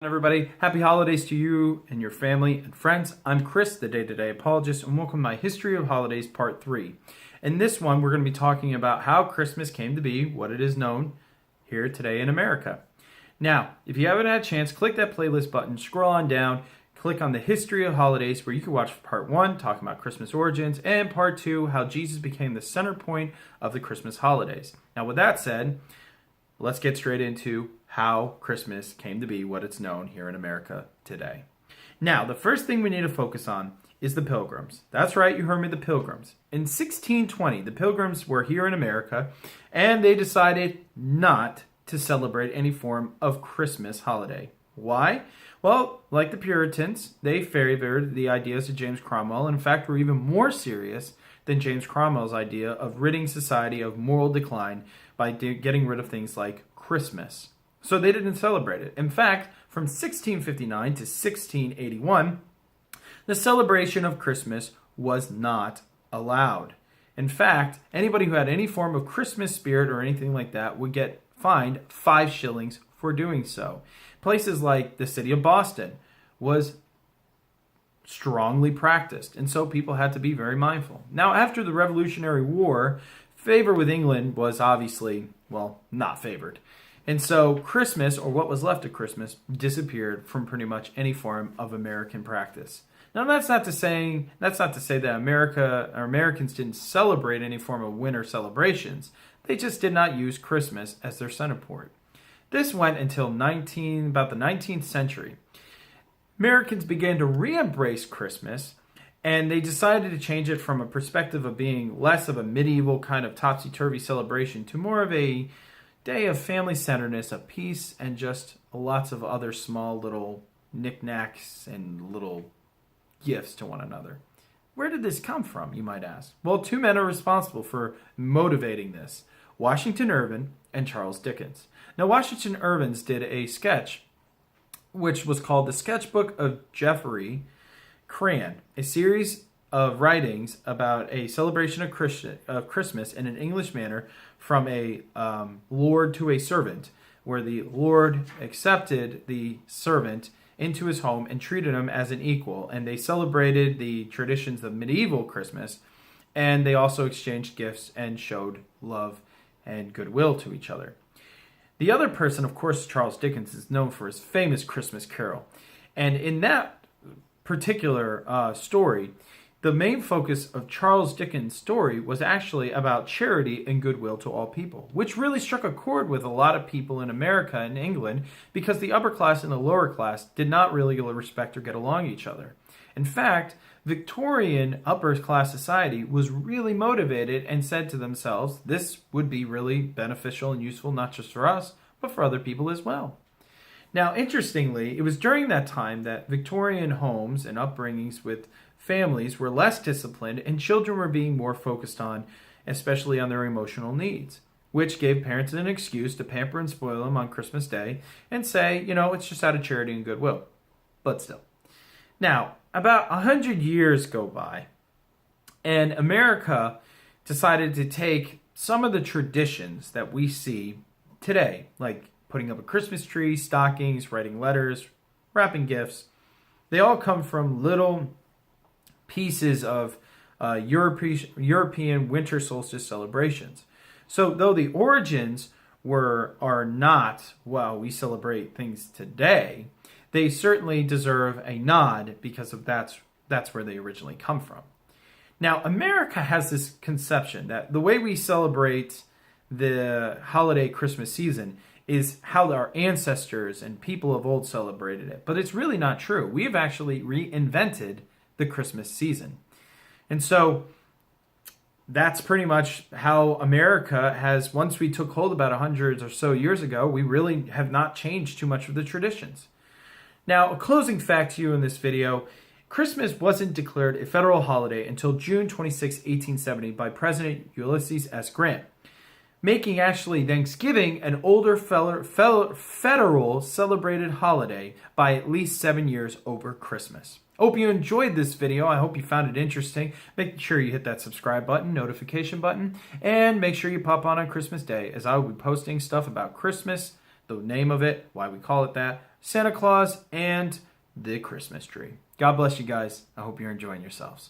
Everybody, happy holidays to you and your family and friends. I'm Chris, the day-to-day apologist, and welcome to my History of Holidays Part 3. In this one, we're going to be talking about how Christmas came to be what it is known here today in America. Now, if you haven't had a chance, click that playlist button, scroll on down, click on the History of Holidays where you can watch Part 1, talking about Christmas origins, and Part 2, how Jesus became the center point of the Christmas holidays. Now, with that said, let's get straight into how Christmas came to be what it's known here in America today. Now, the first thing we need to focus on is the Pilgrims. That's right, you heard me, the Pilgrims. In 1620, the Pilgrims were here in America, and they decided not to celebrate any form of Christmas holiday. Why? Well, like the Puritans, they favored the ideas of James Cromwell, and in fact were even more serious than James Cromwell's idea of ridding society of moral decline by getting rid of things like Christmas. So they didn't celebrate it. In fact, from 1659 to 1681, the celebration of Christmas was not allowed. In fact, anybody who had any form of Christmas spirit or anything like that would get fined 5 shillings for doing so. Places like the city of Boston was strongly practiced, and so people had to be very mindful. Now, after the Revolutionary War, favor with England was obviously, well, not favored. And so Christmas, or what was left of Christmas, disappeared from pretty much any form of American practice. Now, that's not to say that Americans didn't celebrate any form of winter celebrations. They just did not use Christmas as their center point. This went until about the 19th century. Americans began to re-embrace Christmas, and they decided to change it from a perspective of being less of a medieval kind of topsy-turvy celebration to more of a day of family-centeredness, of peace, and just lots of other small little knickknacks and little gifts to one another. Where did this come from, you might ask? Well, 2 men are responsible for motivating this: Washington Irving and Charles Dickens. Now, Washington Irving did a sketch which was called The Sketchbook of Geoffrey Crayon, a series of writings about a celebration of Christmas in an English manner from a lord to a servant, where the lord accepted the servant into his home and treated him as an equal, and they celebrated the traditions of medieval Christmas, and they also exchanged gifts and showed love and goodwill to each other. The other person, of course, Charles Dickens, is known for his famous Christmas Carol, and in that particular story, the main focus of Charles Dickens' story was actually about charity and goodwill to all people, which really struck a chord with a lot of people in America and England because the upper class and the lower class did not really respect or get along each other. In fact, Victorian upper class society was really motivated and said to themselves, this would be really beneficial and useful not just for us, but for other people as well. Now, interestingly, it was during that time that Victorian homes and upbringings with families were less disciplined and children were being more focused on, especially on their emotional needs, which gave parents an excuse to pamper and spoil them on Christmas Day and say, it's just out of charity and goodwill. But still. Now, about 100 years go by, and America decided to take some of the traditions that we see today, like putting up a Christmas tree, stockings, writing letters, wrapping gifts. They all come from little pieces of European winter solstice celebrations. So though the origins are not, we celebrate things today, they certainly deserve a nod because of that's where they originally come from. Now, America has this conception that the way we celebrate the holiday Christmas season is how our ancestors and people of old celebrated it. But it's really not true. We have actually reinvented the Christmas season. And so that's pretty much how America has, once we took hold about 100 or so years ago, we really have not changed too much of the traditions. Now, a closing fact to you in this video: Christmas wasn't declared a federal holiday until June 26, 1870 by President Ulysses S. Grant, making actually Thanksgiving an older federal celebrated holiday by at least 7 years over Christmas. Hope you enjoyed this video. I hope you found it interesting. Make sure you hit that subscribe button, notification button, and make sure you pop on Christmas Day, as I will be posting stuff about Christmas, the name of it, why we call it that, Santa Claus, and the Christmas tree. God bless you guys. I hope you're enjoying yourselves.